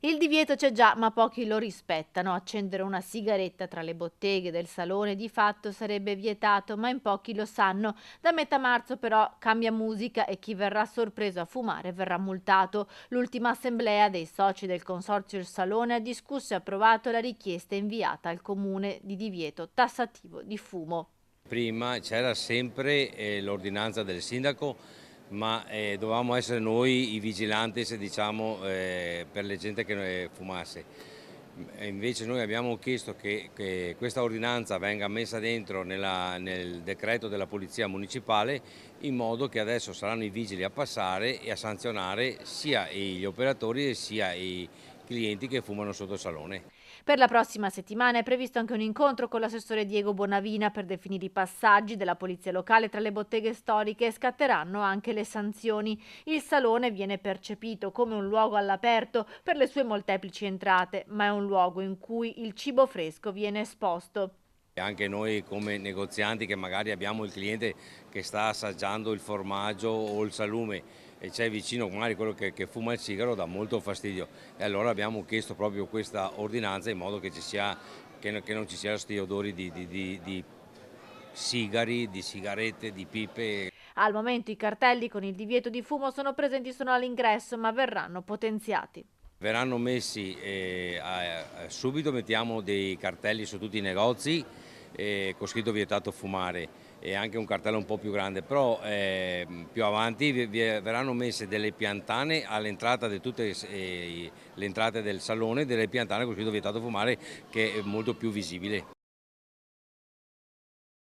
Il divieto c'è già, ma pochi lo rispettano. Accendere una sigaretta tra le botteghe del salone di fatto sarebbe vietato, ma in pochi lo sanno. Da metà marzo però cambia musica e chi verrà sorpreso a fumare verrà multato. L'ultima assemblea dei soci del consorzio Il Salone ha discusso e approvato la richiesta inviata al comune di divieto tassativo di fumo. Prima c'era sempre l'ordinanza del sindaco, ma dovevamo essere noi i vigilanti, se diciamo, per le gente che fumasse. E invece noi abbiamo chiesto che questa ordinanza venga messa dentro nel decreto della Polizia Municipale, in modo che adesso saranno i vigili a passare e a sanzionare sia gli operatori sia i clienti che fumano sotto il salone. Per la prossima settimana è previsto anche un incontro con l'assessore Diego Bonavina per definire i passaggi della polizia locale tra le botteghe storiche e scatteranno anche le sanzioni. Il salone viene percepito come un luogo all'aperto per le sue molteplici entrate, ma è un luogo in cui il cibo fresco viene esposto. E anche noi come negozianti che magari abbiamo il cliente che sta assaggiando il formaggio o il salume e c'è vicino magari quello che fuma il sigaro, dà molto fastidio, e allora abbiamo chiesto proprio questa ordinanza in modo che che non ci siano questi odori di sigari, di sigarette, di pipe. Al momento i cartelli con il divieto di fumo sono presenti solo all'ingresso, ma verranno potenziati. Verranno messi, subito mettiamo dei cartelli su tutti i negozi con scritto vietato fumare, e anche un cartello un po' più grande, però più avanti verranno messe delle piantane all'entrata di tutte le entrate del salone, delle piantane con scritto vietato fumare, che è molto più visibile.